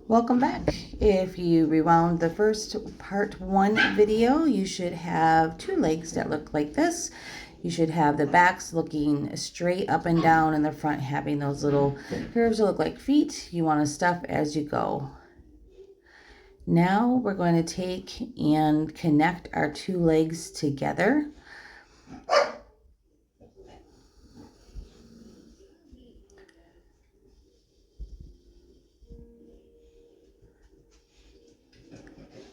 Welcome back. If you rewound the first part 1 video, you should have 2 legs that look like this. You should have the backs looking straight up and down and the front having those little curves that look like feet. You want to stuff as you go. Now we're going to take and connect our 2 legs together.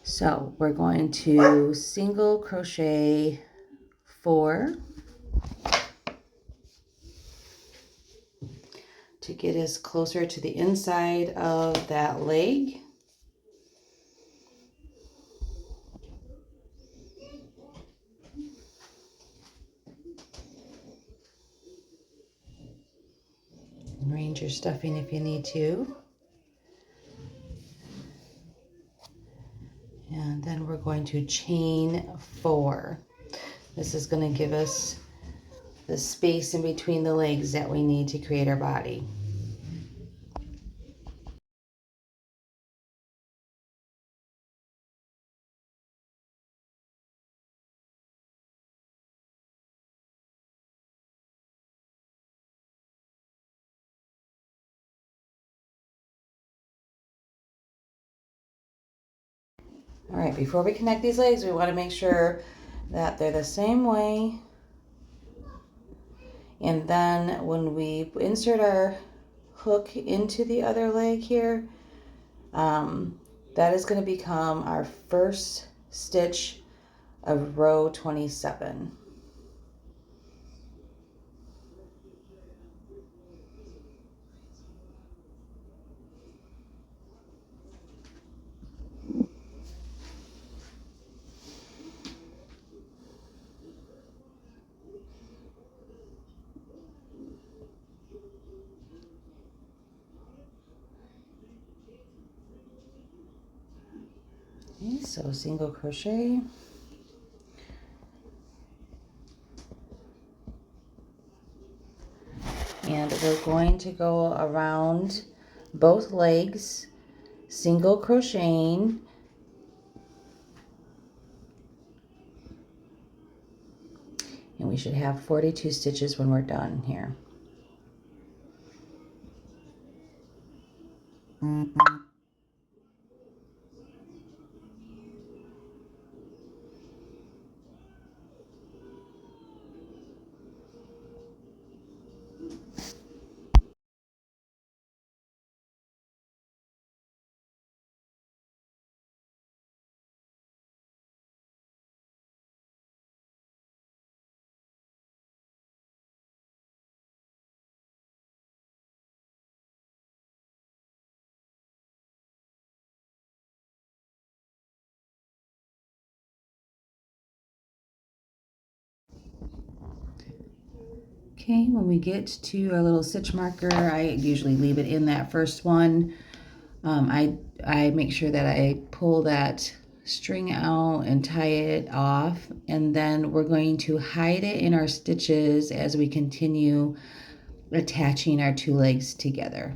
So we're going to single crochet 4 to get us closer to the inside of that leg. Arrange your stuffing if you need to. And then we're going to chain 4. This is going to give us the space in between the legs that we need to create our body. All right, before we connect these legs, we want to make sure that they're the same way. And then when we insert our hook into the other leg here, that is going to become our first stitch of row 27. Okay, so single crochet. And we're going to go around both legs, single crocheting, and we should have 42 stitches when we're done here. Okay, when we get to our little stitch marker, I usually leave it in that first one. I make sure that I pull that string out and tie it off, and then we're going to hide it in our stitches as we continue attaching our 2 legs together.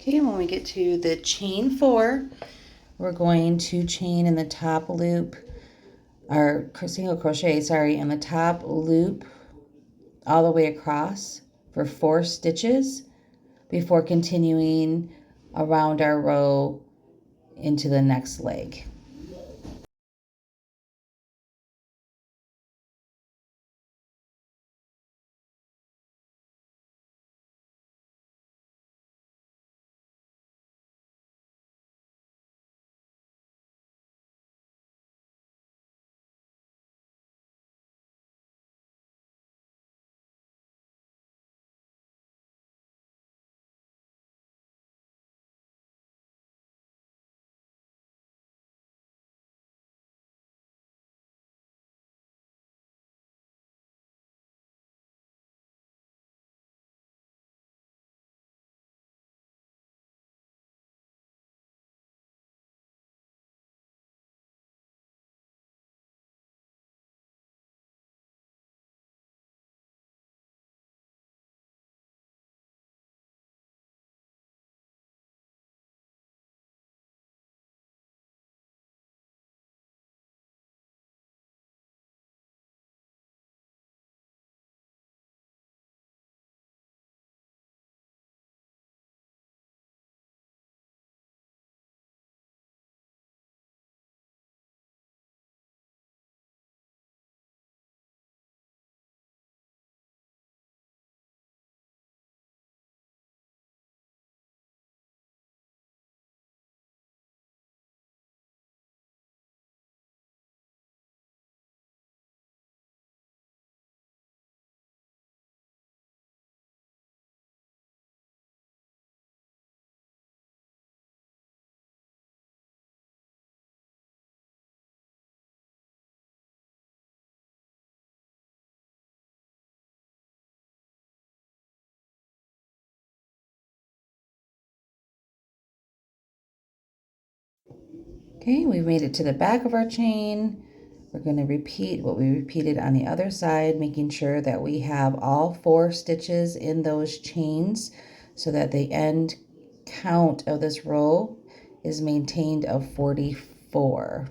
Okay, when we get to the chain 4, we're going to chain in the top loop, or single crochet, sorry, in the top loop all the way across for 4 stitches before continuing around our row into the next leg. Okay, we've made it to the back of our chain. We're going to repeat what we repeated on the other side, making sure that we have all 4 stitches in those chains so that the end count of this row is maintained of 44.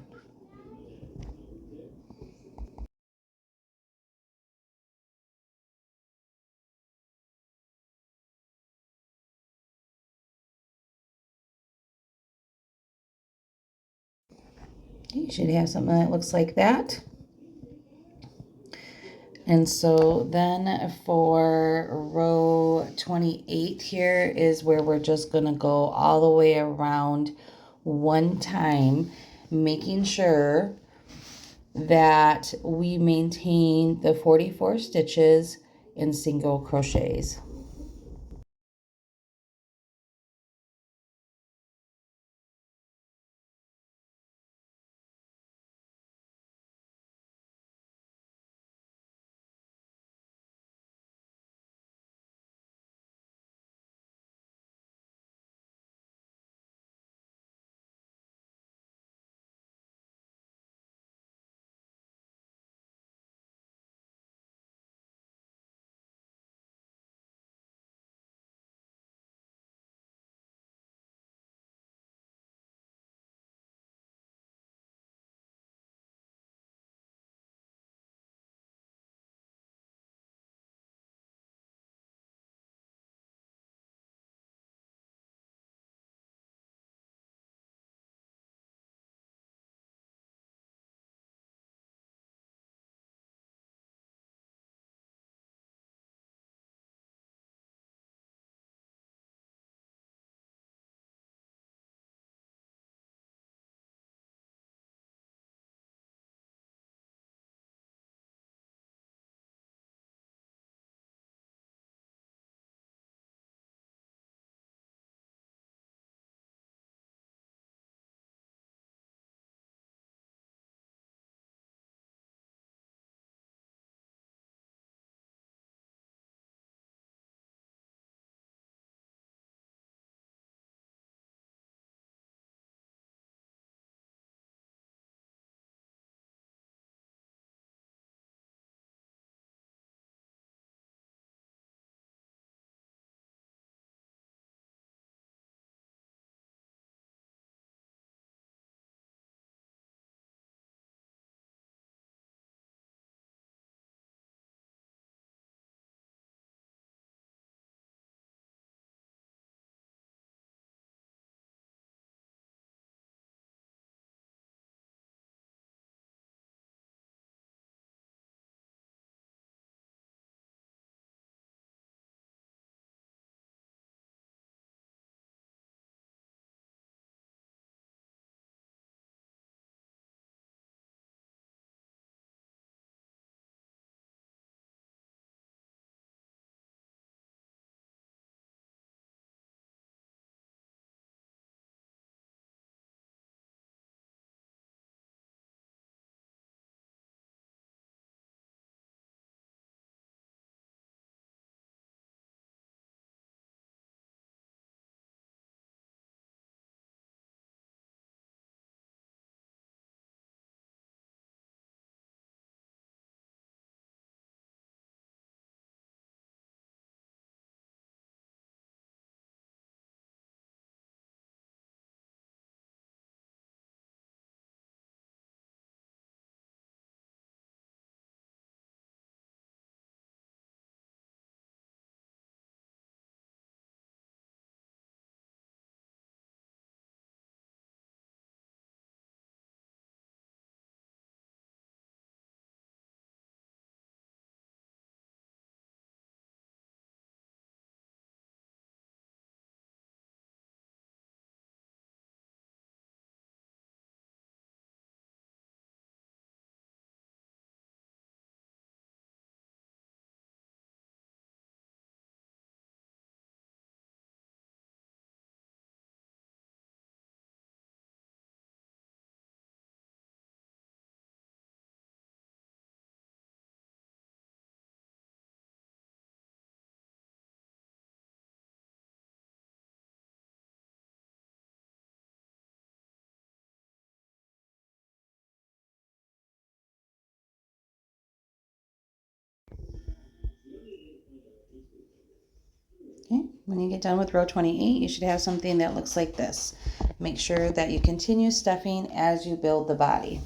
You should have something that looks like that. And so then for row 28 here is where we're just going to go all the way around one time, making sure that we maintain the 44 stitches in single crochets. When you get done with row 28, you should have something that looks like this. Make sure that you continue stuffing as you build the body.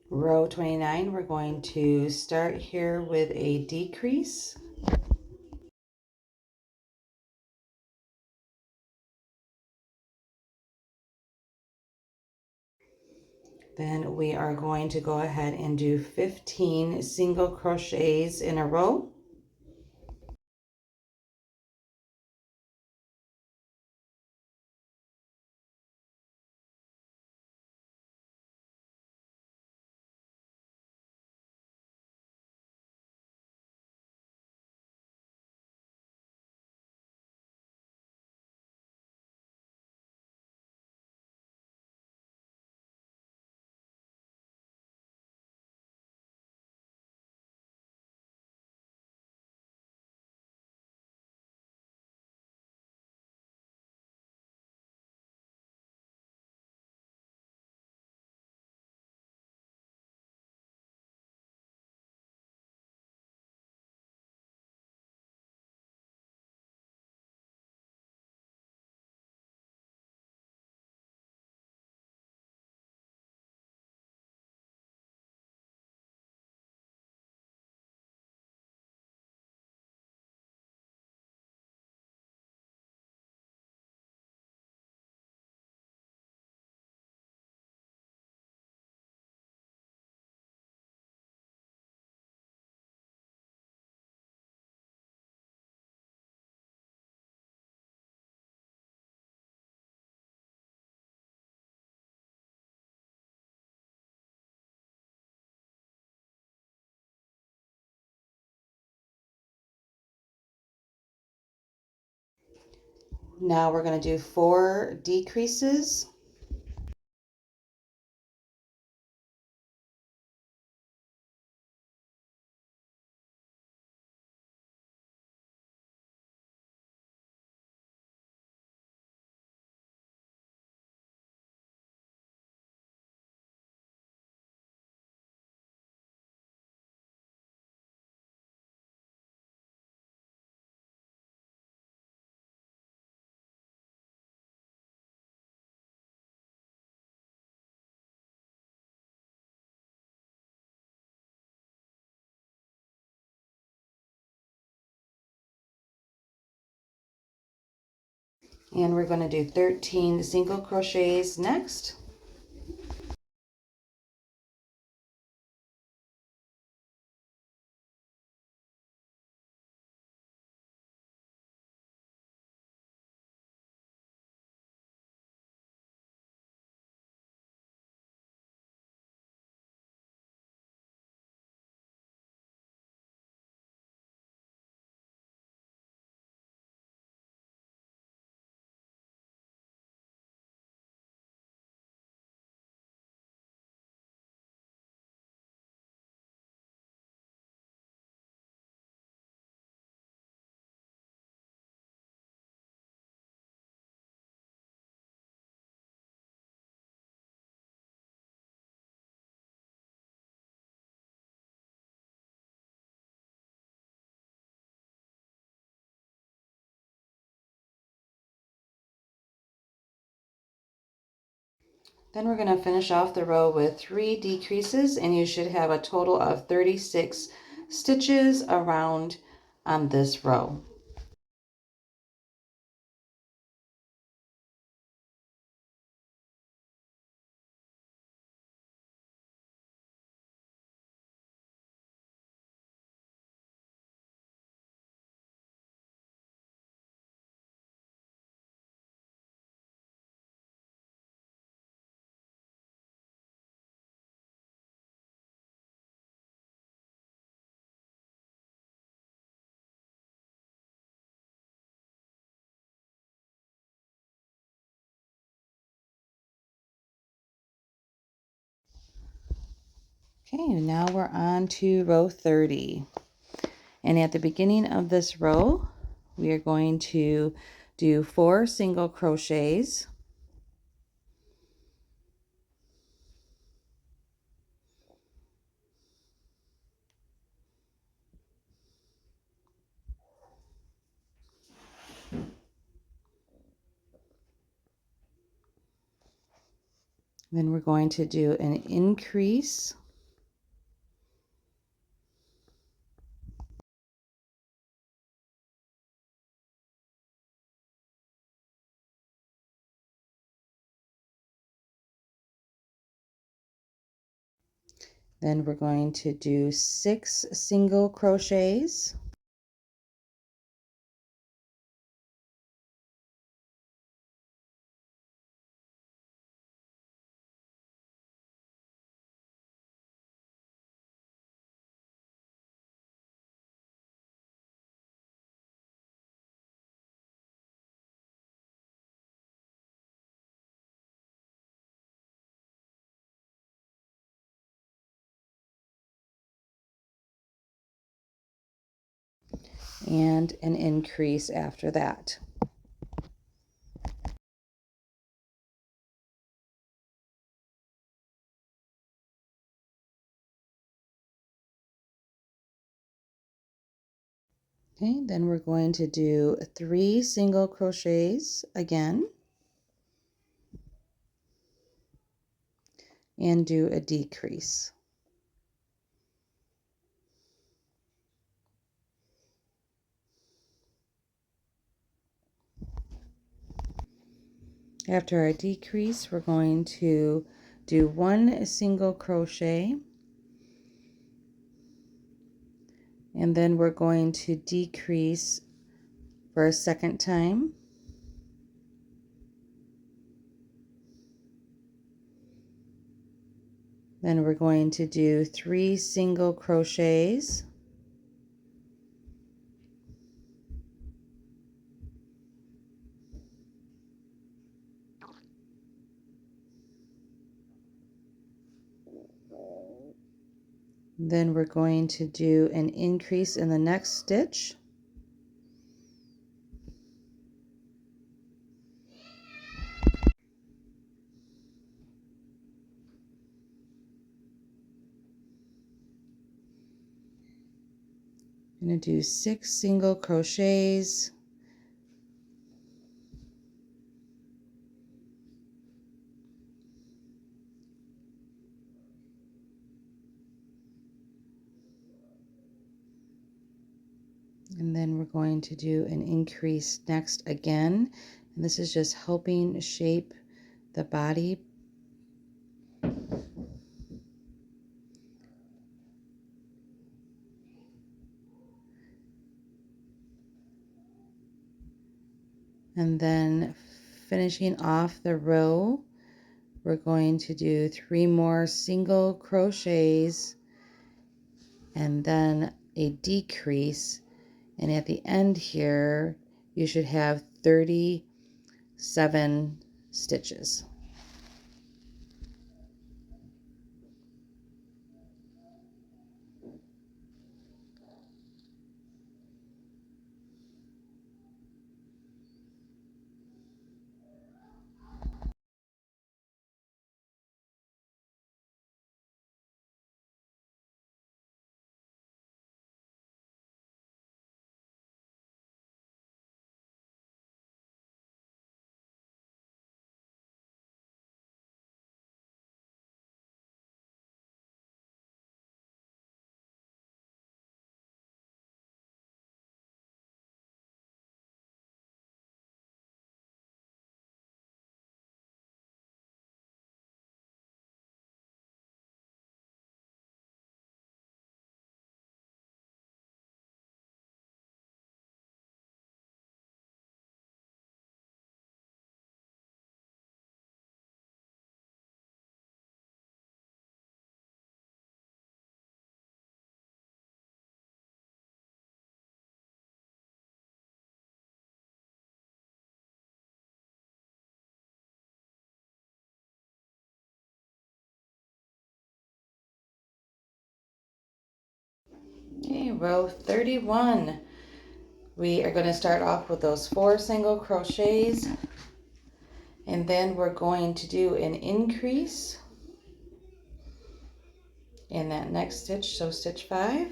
Row 29, we're going to start here with a decrease. Then we are going to go ahead and do 15 single crochets in a row. Now we're going to do 4 decreases. And we're going to do 13 single crochets next. Then we're going to finish off the row with 3 decreases, and you should have a total of 36 stitches around on this row. Okay, now we're on to row 30. And at the beginning of this row, we are going to do 4 single crochets. Then we're going to do an increase. Then we're going to do 6 single crochets. And an increase after that. Okay, then we're going to do 3 single crochets again and do a decrease. After our decrease, we're going to do 1 single crochet, and then we're going to decrease for a second time. Then we're going to do 3 single crochets, then we're going to do an increase in the next stitch, I'm going to do 6 single crochets, and then we're going to do an increase next again, and this is just helping shape the body. And then finishing off the row, we're going to do 3 more single crochets and then a decrease, and at the end here you should have 37 stitches. Okay, row 31. We are going to start off with those 4 single crochets, and then we're going to do an increase in that next stitch, so stitch 5.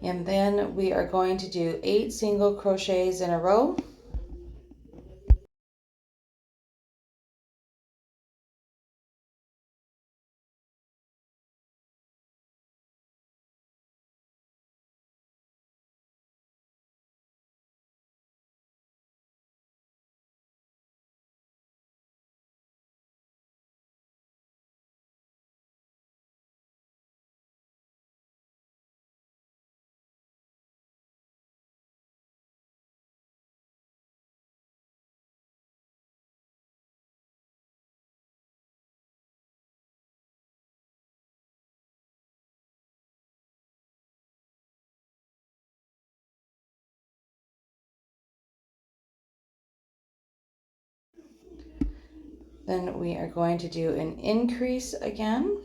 And then we are going to do 8 single crochets in a row. Then we are going to do an increase again.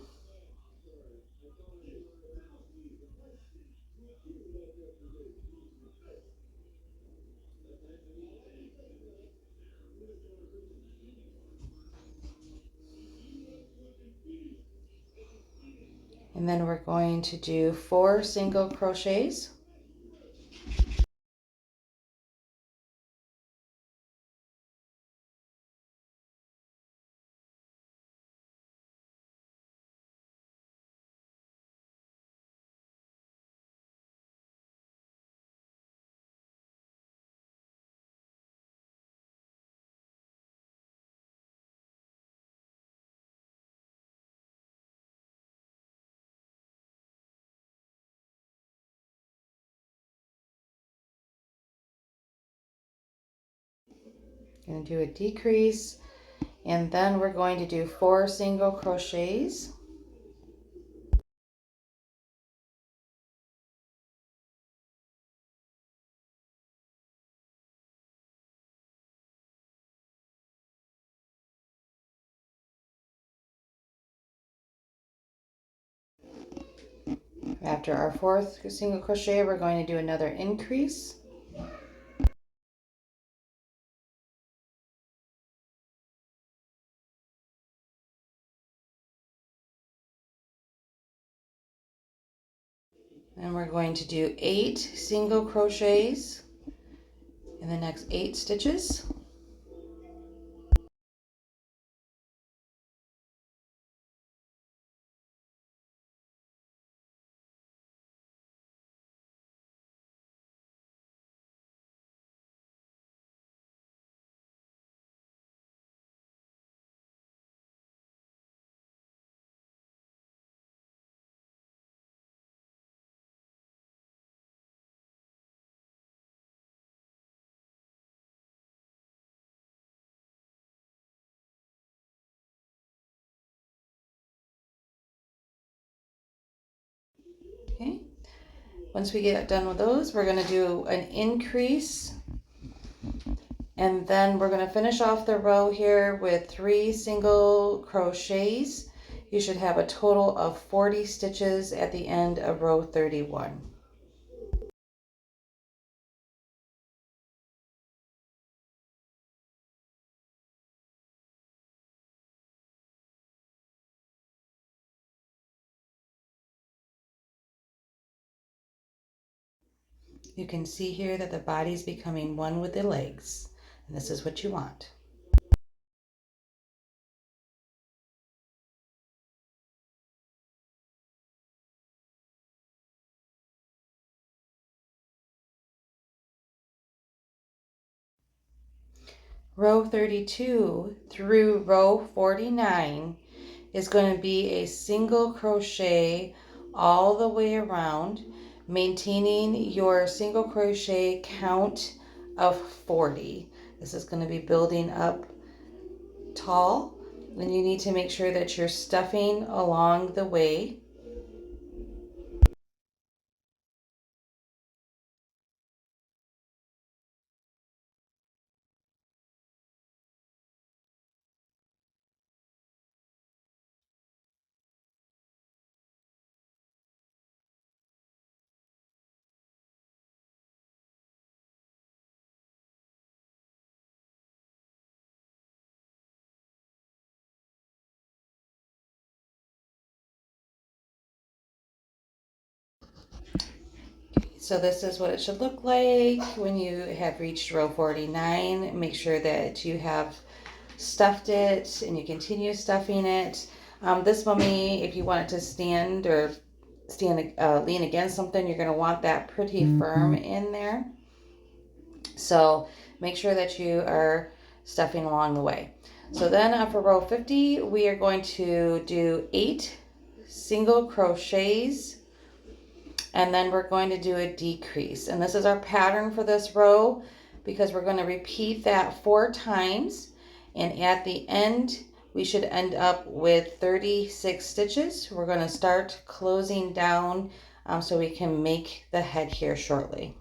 And then we're going to do 4 single crochets. Going to do a decrease, and then we're going to do 4 single crochets. After our 4th single crochet, we're going to do another increase. And we're going to do 8 single crochets in the next 8 stitches. Okay. Once we get done with those, we're going to do an increase, and then we're going to finish off the row here with 3 single crochets. You should have a total of 40 stitches at the end of row 31. You can see here that the body's becoming one with the legs, and this is what you want. Row 32 through row 49 is going to be a single crochet all the way around, maintaining your single crochet count of 40. This is going to be building up tall, and you need to make sure that you're stuffing along the way. So this is what it should look like when you have reached row 49. Make sure that you have stuffed it and you continue stuffing it. This mummy, if you want it to stand or lean against something, you're going to want that pretty firm in there. So make sure that you are stuffing along the way. So then for row 50, we are going to do 8 single crochets, and then we're going to do a decrease. And this is our pattern for this row because we're going to repeat that 4 times. And at the end, we should end up with 36 stitches. We're going to start closing down so we can make the head here shortly.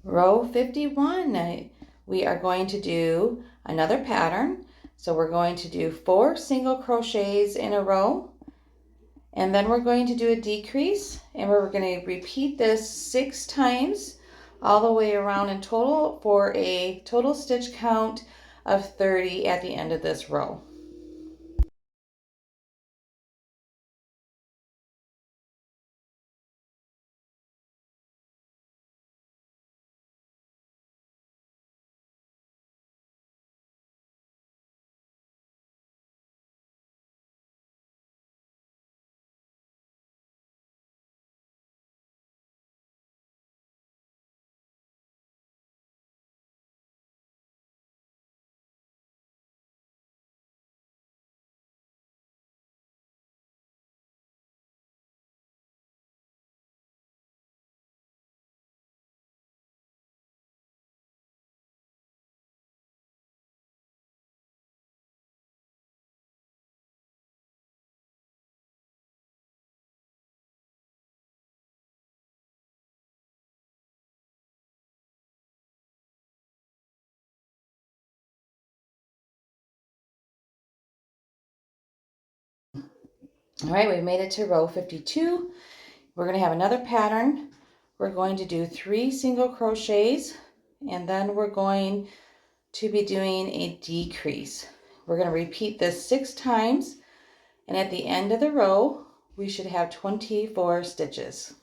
Row 51, we are going to do another pattern. So we're going to do 4 single crochets in a row, and then we're going to do a decrease, and we're going to repeat this 6 times all the way around in total for a total stitch count of 30 at the end of this row. All right, we've made it to row 52. We're going to have another pattern. We're going to do 3 single crochets, and then we're going to be doing a decrease. We're going to repeat this 6 times, and at the end of the row, we should have 24 stitches.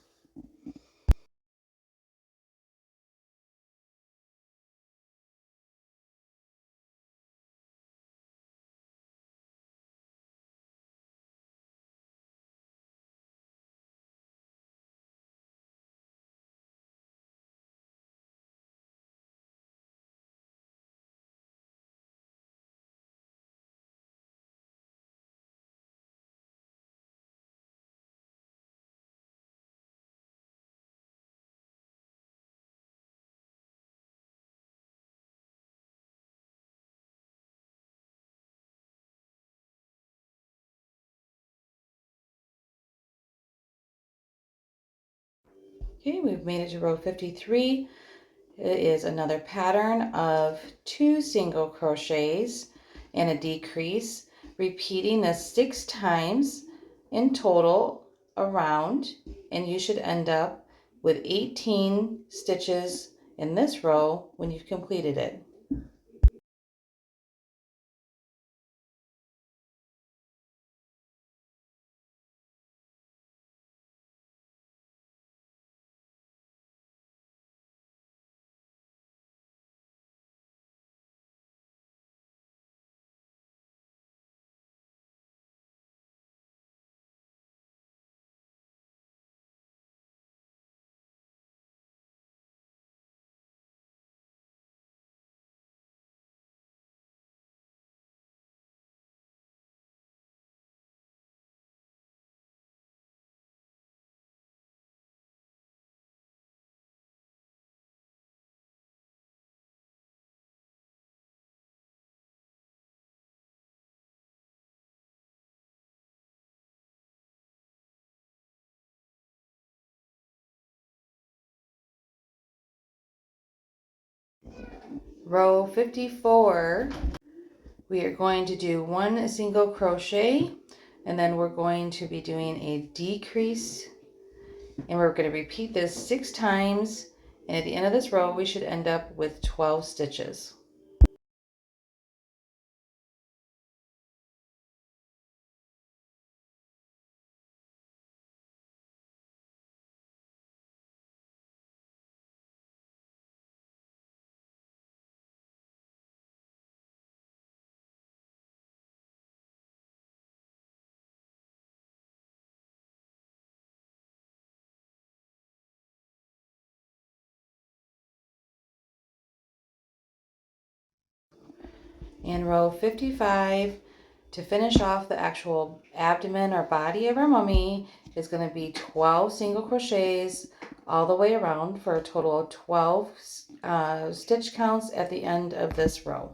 Okay, we've made it to row 53. It is another pattern of 2 single crochets and a decrease, repeating this 6 times in total around, and you should end up with 18 stitches in this row when you've completed it. Row 54, we are going to do 1 single crochet, and then we're going to be doing a decrease, and we're going to repeat this 6 times, and at the end of this row we should end up with 12 stitches. And row 55, to finish off the actual abdomen or body of our mummy, is going to be 12 single crochets all the way around for a total of 12 stitch counts at the end of this row.